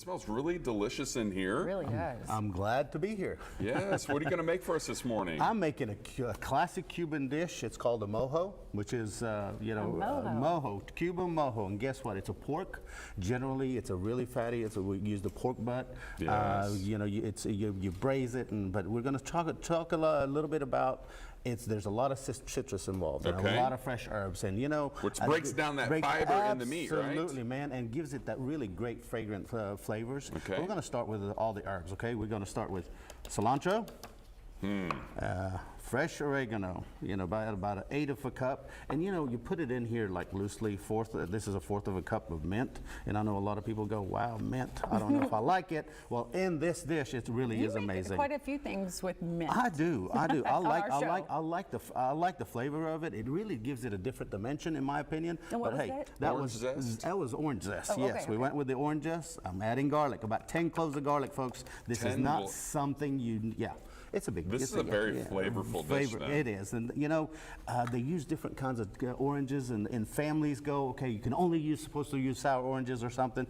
smells really delicious in here. It really does. I'm glad to be here. Yes. What are you going to make for us this morning? I'm making a classic Cuban dish. It's called a mojo, which is, mojo, Cuban mojo. And guess what? It's a pork. Generally, it's a really fatty. We use the pork butt. Yes. You braise it, but we're going to talk a little bit about. There's a lot of citrus involved, and a lot of fresh herbs, and which breaks down that fiber in the meat, right? Absolutely, man, and gives it that really great fragrant flavors. Okay. We're going to start with all the herbs. Okay, we're going to start with cilantro. Fresh oregano, about an eighth of a cup, and you put it in here like loosely. This is a fourth of a cup of mint, and I know a lot of people go, "Wow, mint! I don't know if I like it." Well, in this dish, it really is amazing. Quite a few things with mint. I do. I like the flavor of it. It really gives it a different dimension, in my opinion. And what was that? That was orange zest. Oh, yes, okay, we went with the orange zest. I'm adding garlic, about 10 cloves of garlic, folks. This is not something it's a big. This is a very flavorful dish. It is, and they use different kinds of oranges, and families go, okay, you can only supposed to use sour oranges or something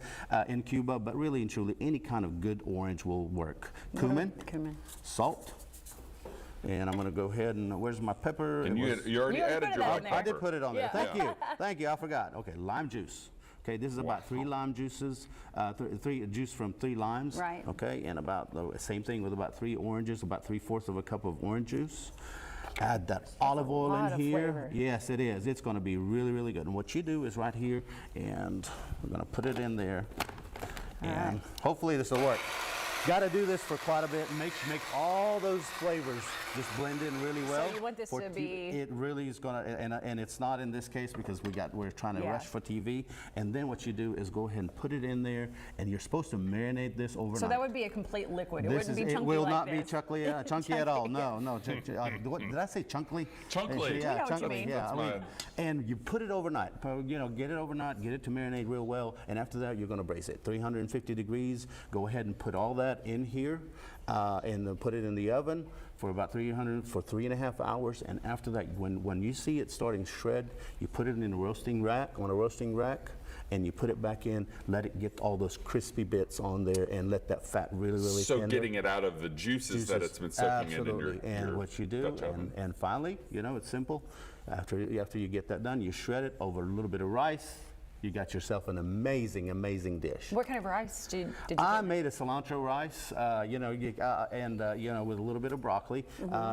in Cuba, but really and truly, any kind of good orange will work. Cumin, salt. And I'm going to go ahead and where's my pepper? And you already added your pepper. I did put it on there. Thank you. I forgot. Okay, lime juice. Okay, this is about 3 lime juices, juice from 3 limes. Right. Okay, and about the same thing with about 3 oranges, about 3/4 of a cup of orange juice. Add that olive oil in here. Flavor. Yes, it is. It's going to be really, really good. And what you do is right here, and we're going to put it in there, and hopefully this will work. Got to do this for quite a bit. Make all those flavors just blend in really well. So you want this to be... It really is going to, and it's not in this case because we're trying to rush for TV. And then what you do is go ahead and put it in there, and you're supposed to marinate this overnight. So that would be a complete liquid. It wouldn't be chunky. It will like not this. be chunky at all. No. Did I say chunkly? Chunkly. Yeah, what you mean. Yeah. And you put it overnight. Get it overnight. Get it to marinate real well. And after that, you're going to braise it 350 degrees. Go ahead and put all that in here, and then put it in the oven for about 300 for 3.5 hours. And after that, when you see it starting to shred, you put it in a roasting rack, and you put it back in. Let it get all those crispy bits on there, and let that fat really tender. Getting it out of the juices that it's been soaking in your and what you do, and finally, it's simple. After you get that done, you shred it over a little bit of rice. You got yourself an amazing dish. What kind of rice did you I made a cilantro rice, with a little bit of broccoli.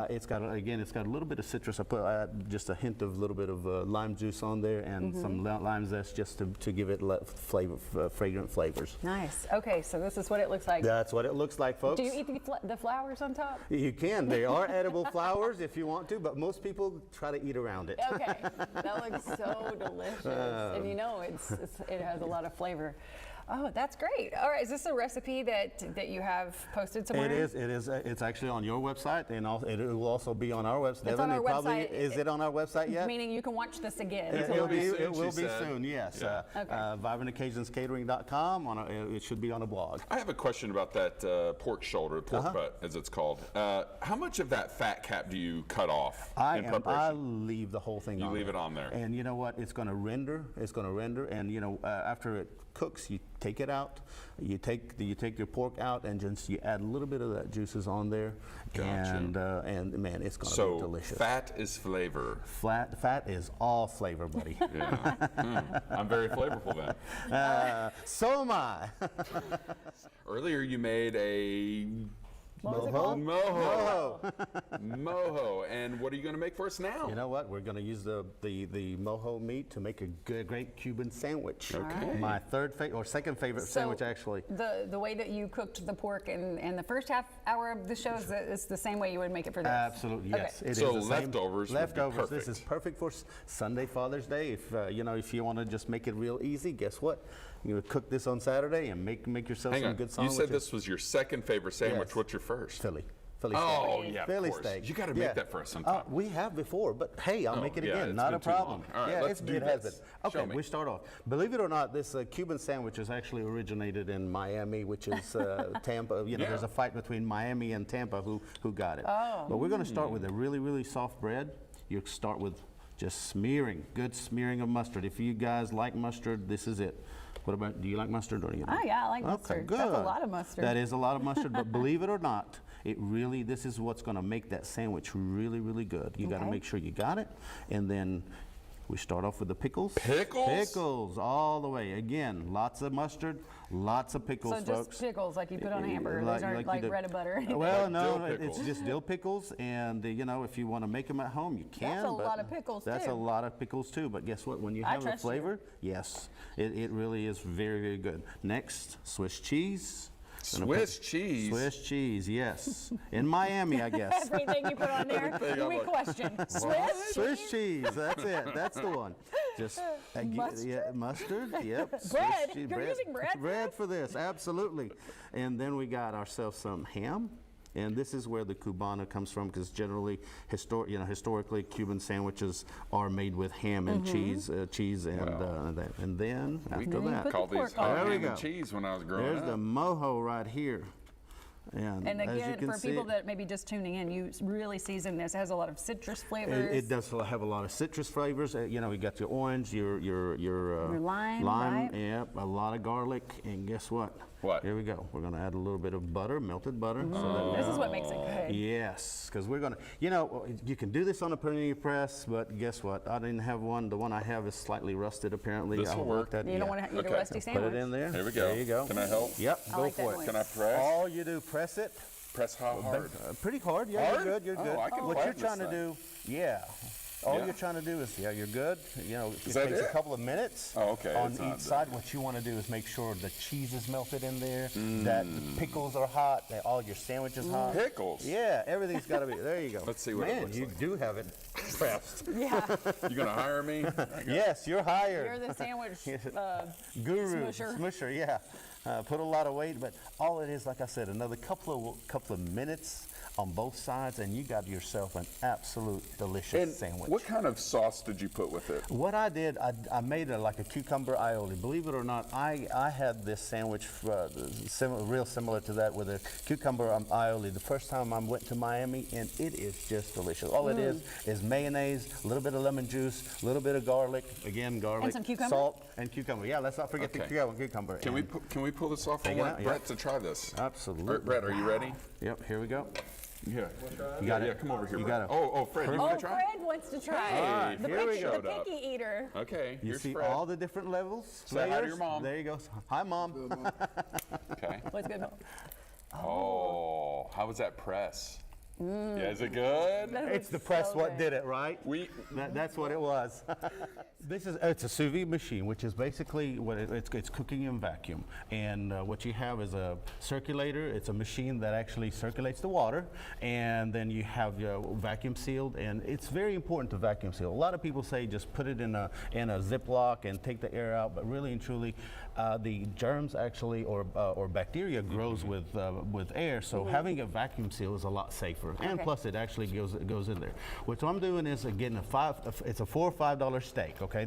It's got a little bit of citrus. I put just a hint of a little bit of lime juice on there, and some lime zest just to give it fragrant flavors. Nice. Okay, so this is what it looks like. That's what it looks like, folks. Do you eat the flowers on top? You can. They are edible flowers if you want to, but most people try to eat around it. Okay, that looks so delicious, and it has a lot of flavor. Oh, that's great. All right, is this a recipe that you have posted somewhere? It is. It's actually on your website, and it will also be on our website. It's on our website. Is it on our website yet? Meaning you can watch this again. It will be soon, yes. Yeah. VibrantOccasionsCatering.com. It should be on a blog. I have a question about that pork shoulder, pork butt, as it's called. How much of that fat cap do you cut off in preparation? I leave the whole thing on there. You leave it on there. And you know what? It's going to render. And after it cooks, you take it out. You take your pork out, and just you add a little bit of that juices on there. Gotcha. And man, it's going to be delicious. So fat is flavor. Fat is all flavor, buddy. Yeah. I'm very flavorful then. So am I. Earlier you made a Mojo. Mojo. And what are you going to make for us now? You know what? We're going to use the mojo meat to make a great Cuban sandwich. Okay. My second favorite sandwich, actually. The way that you cooked the pork in the first half hour of the show is the same way you would make it for this? Absolutely, yes. Okay. It so is leftovers would be perfect. This is perfect for Sunday Father's Day. If you want to just make it real easy, guess what? You would cook this on Saturday and make yourself some good sandwiches. You said this was your second favorite sandwich. Yes. What's your first? Philly steak. Oh, yeah, Philly of course. steak. You got to make that for us sometime. We have before, but hey, I'll make it again. Not a problem. All right, let's do this. Okay, we start off. Believe it or not, this Cuban sandwich is actually originated in Miami, which is Tampa. There's a fight between Miami and Tampa who got it. Oh. But we're going to start with a really soft bread. You start with just good smearing of mustard. If you guys like mustard, this is it. What about, do you like mustard or you Oh yeah, I like mustard. Okay, good. That's a lot of mustard. That is a lot of mustard, but believe it or not, it really, this is what's going to make that sandwich really, really good. You got to Okay. make sure you got it, and then we start off with the pickles. Pickles? Pickles all the way. Again, lots of mustard, lots of pickles, So just folks. pickles like you put on a hamburger. Like- Those aren't like like, you do. bread and butter or anything. Well, Like no, dill it's pickles. just dill pickles, and you know, if you want to make them at home, you can. That's a but lot of pickles, That's too. a lot of pickles too. But guess what? When you I have the trust you. flavor, yes, it really is very, very good. Next, Swiss cheese. Gonna put- Swiss cheese. Swiss cheese, yes. In Miami, I guess. Everything you put on there, Everything, we I'm like, question. Swiss? Swiss cheese, that's it. That's the one. Just Mustard? Yeah, mustard. Yep. Swiss Bread? cheese, You're using bread for Bread this? for this, absolutely. And then we got ourselves some ham. And this is where the cubana comes from, because generally, historically, Cuban sandwiches are made with ham and cheese, and that. And then after Then you that, put Called the these pork on hot There we ham go. and cheese when I was growing there's up. the mojo right here. And, And as you again, can for see, people that may be just tuning in, you really season this. It has a lot of citrus flavors. It does have a lot of citrus flavors. You know, you got your orange, your lime, lime, right? yep, a lot of garlic, and guess what? What? Here we go. We're gonna add a little bit of butter, melted butter. So This is what makes it good. yes, because we're gonna, you know, you can do this on a panini press, but guess what? I didn't have one. The one I have is slightly rusted, apparently. This I will want work. that- You yeah. don't want to eat Okay. a rusty Put sandwich. it in there. Here we go. There you go. Can I help? Yep, I go like that for it. noise. Can I press? All you do, press it. Press how hard? Pretty hard, yeah, Hard? you're good, you're Oh, good. I can What flatten you're trying to this do, yeah. All Yeah. you're trying to do is, yeah, you're good. You know, it that takes a it? couple of minutes Oh, okay, on it's not each side. What you want to do is make sure the cheese is melted in there, that the pickles are hot, that all your sandwiches hot. Pickles? Yeah, everyth's got to be. There you go. Let's see what it Man, looks you like. do have it fast. Yeah, You gonna hire me? Yes, you're hired. you're the sandwich Guru, smusher. yeah. Put a lot of weight, but all it is, like I said, another couple of minutes on both sides, and you got yourself an absolute delicious And sandwich. what kind of sauce did you put with it? What I did, I made it like a cucumber aioli. Believe it or not, I had this sandwich real similar to that with a cucumber aioli the first time I went to Miami, and it is just delicious. All it is mayonnaise, a little bit of lemon juice, a little bit of garlic, again garlic, some cucumber? salt, and cucumber. Yeah, let's not forget Okay. the cucumber. Can we pull this off? I Take it want out, Brett yeah. to try this. Absolutely. Brett, are you ready? Yep, here we go. Yeah. You got Yeah, it. come over here. You Brett. got it. Oh, Fred, you Oh, want to try? Fred wants to try. Hey, the here picky, we go. the picky eater. Okay, You here's see Fred. all the different levels, Say hi to layers? your mom. There you go. Hi, Mom. Okay. What's good? Oh, how was that press? Yeah, is it good? It's the press what did it, right? That's what it was. It's a sous vide machine, which is basically what it's cooking in vacuum. And what you have is a circulator. It's a machine that actually circulates the water, and then you have your vacuum sealed. And it's very important to vacuum seal. A lot of people say just put it in a Ziploc and take the air out, but really and truly, the germs actually or bacteria grows with air. So having a vacuum seal is a lot safer. And Okay. plus, it actually goes in there. What I'm doing is getting it's a $4 or $5 steak. Okay,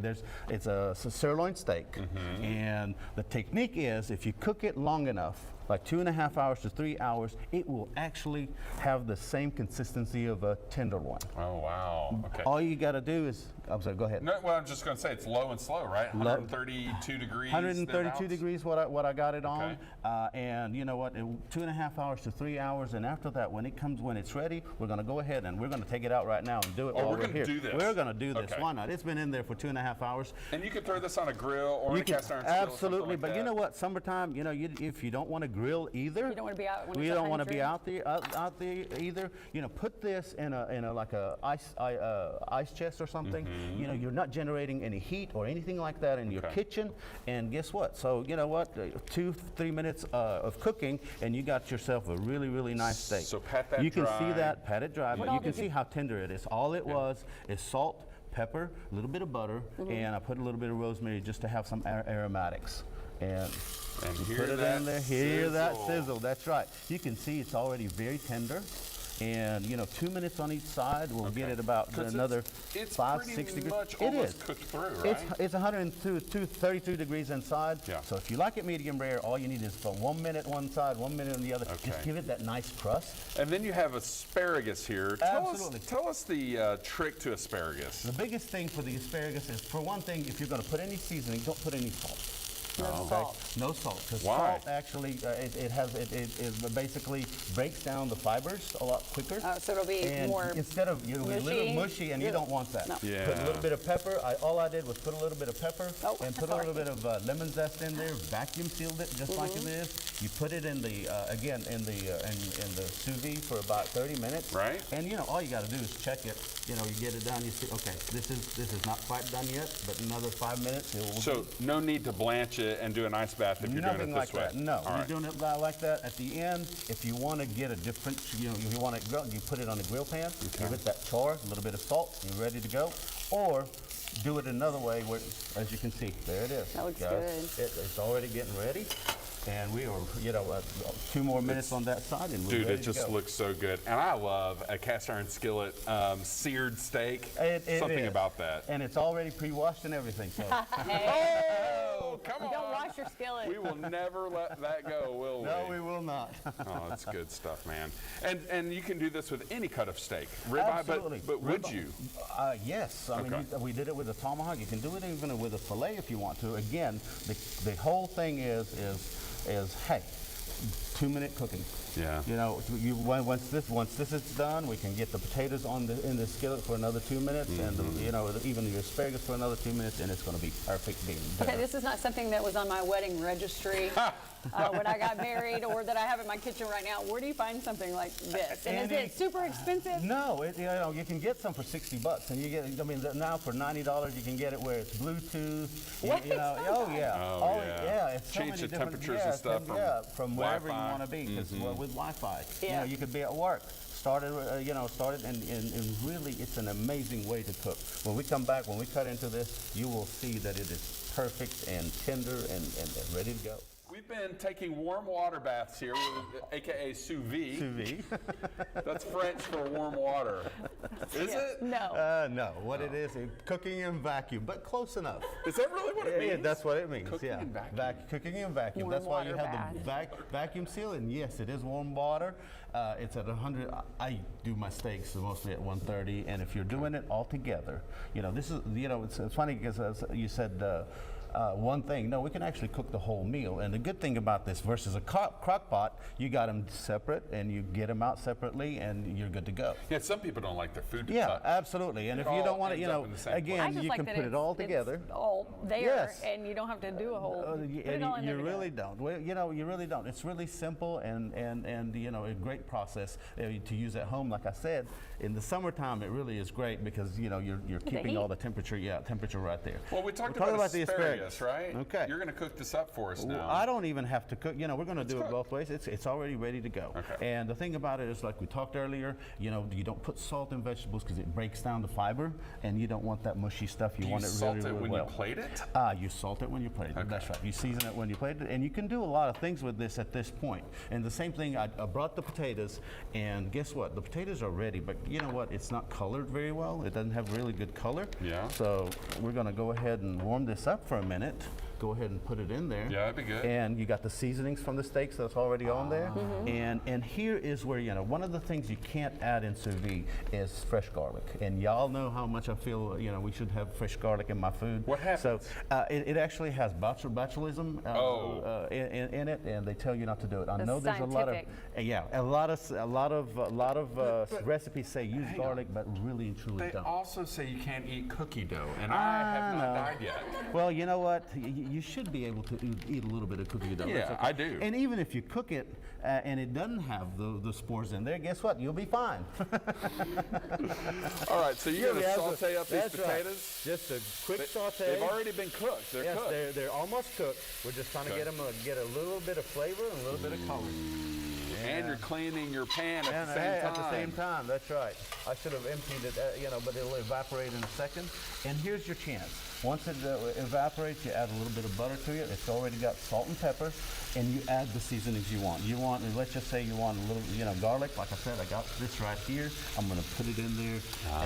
it's a sirloin steak, and the technique is if you cook it long enough, like 2.5 hours to 3 hours, it will actually have the same consistency of a tenderloin. Oh, wow. Okay. All you got to do is, I'm sorry, go ahead. No, well, I'm just going to say it's low and slow, right? 132 degrees. 132 then degrees, what I got it on, Okay. and you know what? 2.5 hours to 3 hours, and after that, when it's ready, we're going to go ahead and we're going to take it out right now and do it while we're we're gonna here. do this. We're going to do this. Okay. Why not? It's been in there for 2.5 hours. And you could throw this on a grill or You in a can- cast iron skillet or something absolutely, like but that. you know what? Summertime, you know, if you don't want to grill either, You don't want to be out when we it's don't want to be 100. out there either. You know, put this in a like a ice chest or something. You know, you're not generating any heat or anything like that in your Okay. kitchen. And guess what? So you know what? 2-3 minutes of cooking, and you got yourself a really nice steak. So pat that You can see dry. that, pat it dry, but all you can did you- see how tender it is. All it was is salt, pepper, a little bit of butter, and I put a little bit of rosemary just to have some aromatics. And hear put it that in there. Hear that sizzle. sizzle. That's right. You can see it's already very tender. And you know, 2 minutes on each side will get it about 'Cause another it's 5-6 pretty degrees. much It almost is. cooked through, right? It's 32 degrees inside. Yeah. So if you like it medium rare, all you need is for 1 minute one side, 1 minute on the other. Okay. Just give it that nice crust. And then you have asparagus here. Absolutely. Tell us the trick to asparagus. The biggest thing for the asparagus is, for one thing, if you're going to put any seasoning, don't put any salt. No salt. No salt. Because Why? salt actually, it basically breaks down the fibers a lot quicker. Oh, so it'll be and more instead of, it'll be a little mushy, and you don't want that. No. Yeah. Put a little bit of pepper. All I did was put a little bit of pepper and put a little bit of lemon zest in there. Vacuum sealed it just like it is. You put it in the again in the sous vide for about 30 minutes. Right. And all you got to do is check it. You get it down. You see, okay, this is not quite done yet, but another 5 minutes it will. So no need to blanch it and do an ice bath if you're doing it this way. That. No, All you're right. doing it like that. At the end, if you want to get a different, you want it grilled, you put it on a grill pan. Give it that char, a little bit of salt, you're ready to go. Or do it another way, where, as you can see, there it is. That looks guys. good. It's already getting ready. And we are, 2 more minutes on that side, and we're Dude, ready it just to go. looks so good. And I love a cast iron skillet seared steak. It Something is. about that. And it's already pre-washed and everything. So. Oh, come on. Don't wash your skillet. We will never let that go, will we? No, we will not. Oh, that's good stuff, man. And you can do this with any cut of steak. Ribeye, Absolutely. but would you? Yes. I mean, Okay. we did it with a tomahawk. You can do it even with a fillet if you want to. Again, the whole thing is hey, 2-minute cooking. Yeah. Once this is done, we can get the potatoes in the skillet for another 2 minutes, and even your asparagus for another 2 minutes, and it's going to be perfect being dinner. Okay, this is not something that was on my wedding registry when I got married, or that I have in my kitchen right now. Where do you find something like this? And is it super expensive? No, you can get some for $60, and you get. I mean, now for $90, you can get it where it's Bluetooth. What? Oh yeah. Oh, yeah. It's so Change many the different temperatures and stuff from wherever you Wi-Fi. want to be. Because with Wi-Fi, Yeah. you could be at work. Started, and really, it's an amazing way to cook. When we come back, when we cut into this, you will see that it is perfect and tender and ready to go. We've been taking warm water baths here, aka sous vide. Sous vide. That's French for warm water. Is it? No. No, what it is cooking and vacuum, but close enough. Is that really what it means? Yeah, that's what it means. Cooking yeah, and vacuum. Cooking and vacuum. Warm That's why you water have the bath. vacuum seal, and yes, it is warm water. It's at 100. I do my steaks mostly at 130, and if you're doing it all together, this is, it's funny because as you said. One thing, no, we can actually cook the whole meal. And the good thing about this versus a crock pot, you got them separate and you get them out separately and you're good to go. Yeah, some people don't like their food to Yeah, touch. absolutely. And if It you all don't want it, ends up in the same place. I again, just you like can that put it all it's together. all there, Yes. and you don't have to do a whole. Put it And all in there you together. really don't. Well, you really don't. It's really simple and a great process to use at home. Like I said, in the summertime, it really is great because you're keeping all the temperature right there. Well, we talked We're talking about the asparagus, right? Okay. You're going to cook this up for us now. I don't even have to cook. We're going to do it cook. both ways. It's already ready to go. Okay. And the thing about it is, like we talked earlier, you don't put salt in vegetables because it breaks down the fiber, and you don't want that mushy stuff. You Do want you it salt really, it really when well. you plate it? You salt it when you plate it. That's right. You season it when you plate it, and you can do a lot of things with this at this point. And the same thing, I brought the potatoes, and guess what? The potatoes are ready, but you know what? It's not colored very well. It doesn't have really good color. Yeah. So we're going to go ahead and warm this up for a minute. Go ahead and put it in there. Yeah, that'd be good. And you got the seasonings from the steaks that's already on there. And here is where, one of the things you can't add in sous vide is fresh garlic. And y'all know how much I feel, we should have fresh garlic in my food. What happens? So it actually has botulism in it, and they tell you not to do it. I That's know there's a lot of, scientific. a lot of recipes say use garlic, but really and truly They don't. also say you can't eat cookie dough, and I have not died yet. Well, you know what? You should be able to eat a little bit of cookie dough. Yeah, That's okay. I do. And even if you cook it and it doesn't have the spores in there, guess what? You'll be fine. All right, so you're going to Yeah, saute up these that's right. potatoes? Just a quick saute. They've already been cooked. They're Yes, cooked. they're almost cooked. We're just trying to Okay. get a little bit of flavor and a little bit of color. And you're cleaning your pan at And the same hey, time. at the same time, that's right. I should have emptied it, but it'll evaporate in a second. And here's your chance. Once it evaporates, you add a little bit of butter to it. It's already got salt and pepper, and you add the seasonings you want. Let's just say you want a little, garlic. Like I said, I got this right here. I'm going to put it in there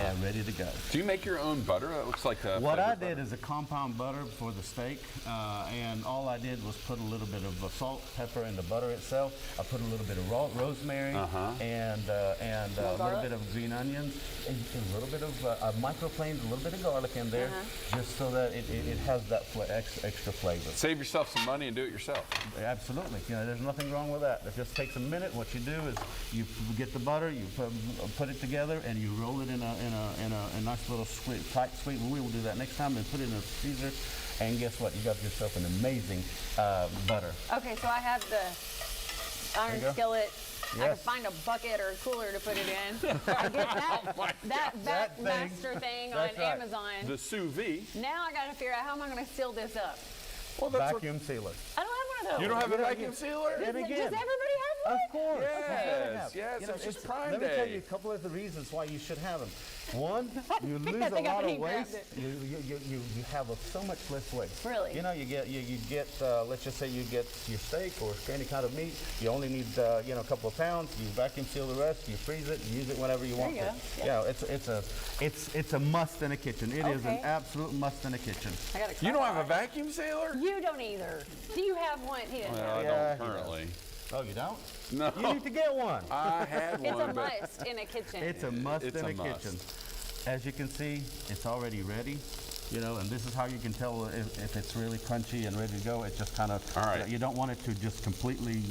and ready to go. Do you make your own butter? It looks like a What I flavored did is a compound butter for the steak, and all I did was put a little bit of salt, pepper in the butter itself. I put a little bit of raw rosemary and a little garlic? bit of green onions and a little bit of microplanes, a little bit of garlic in there, just so that it has that extra flavor. Save yourself some money and do it yourself. Absolutely. You know, there's nothing wrong with that. It just takes a minute. What you do is you get the butter, you put it together, and you roll it in a nice little tight sweet. We will do that next time and put it in a freezer. And guess what? You got yourself an amazing butter. Okay, so I have the iron There you go. skillet. I can Yes. find a bucket or a cooler to put it in. I get that thing. master thing on That's right. Amazon. The sous vide. Now I got to figure out how am I going to seal this up. Well, that's what, Vacuum sealer. I don't have one of those. you don't have a vacuum sealer? And Does again, everybody have one? of course. Yes, yes, You know, it's just Prime Let me tell Day. you a couple of the reasons why you should have them. One, you lose I a think I lot of grabbed waste. it. You have so much less waste. Really? You know, you get let's just say you get your steak or any kind of meat. You only need a couple of pounds. You vacuum seal the rest. You freeze it. You use it whenever you want you to. go. Yeah, it's a must in a kitchen. It is an Okay. absolute must in a kitchen. I got to You don't have a vacuum sealer? You don't either. Do you have one? He doesn't Well, have I one. Yeah, don't currently. Oh, you don't? No. You need to get one. I had It's one, a but must in a kitchen. It's a must It's in a a must. kitchen. As you can see, it's already ready. You know, and this is how you can tell if it's really crunchy and ready to go. It just kind of, All right. you don't want it to just completely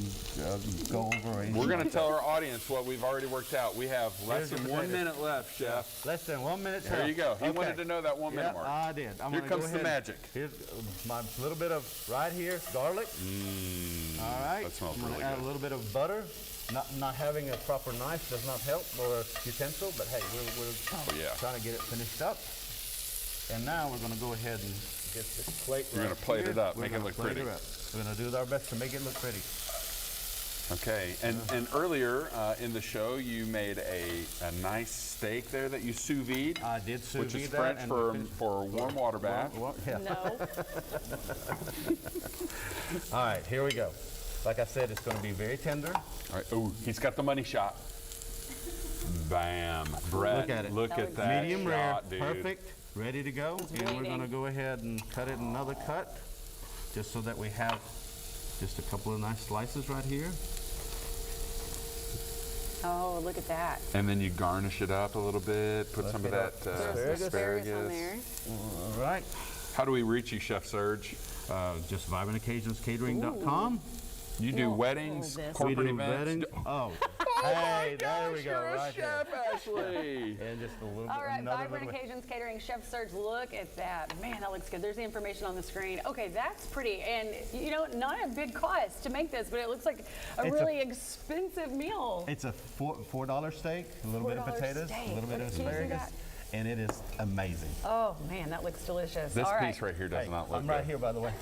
go over. Or anything we're going to like tell our audience what we've already worked out. We have less Here's than the 1 potatoes. minute left, that. Chef. Less than 1 minute. There you go. He Okay. wanted to know that 1 minute Yep, mark. I did. I'm Here gonna go comes the ahead. magic. Here's my little bit of right here, garlic. All right. that smells I'm gonna really add good. a little bit of butter. Not having a proper knife does not help, or a utensil, but hey, we're yeah. trying to get it finished up. And now we're going to go ahead and get this plate. You're gonna right plate here. it up, We're make it gonna look plate pretty. up. We're going to do our best to make it look pretty. Okay, and earlier in the show, you made a nice steak there that you sous vide, I did sous which is vide that French and for a warm water bath. Yeah. No. All right, here we go. Like I said, it's going to be very tender. All right. Oh, he's got the money shot. Bam, Brett. Look at it. Look That at looks that Medium rare, shot, dude. perfect, ready to go. And we're going to waiting. go ahead and cut it another cut, just so that we have just a couple of nice slices right here. Oh, look at that. And then you garnish it up a little bit. Put some of it that up. There's some asparagus on there. All right. How do we reach you, Chef Serge? Just vibrantOccasionsCatering.com. You do No, weddings, this. We corporate do events. wedding. Oh, hey, there we go, You're right a chef, Ashley. there. And just a little All bit. right, another Vibrant little- Occasions Catering, Chef Serge, look at that. Man, that looks good. There's the information on the screen. Okay, that's pretty. And, you know, not a big cost to make this, but it looks like a It's a- really expensive meal. It's a $4 steak, a little bit of $4 potatoes, steak. a little bit of Can you see asparagus, that? and it is amazing. Oh, man, that looks delicious. This All right. piece right here does Hey, not look I'm good. right here, by the way.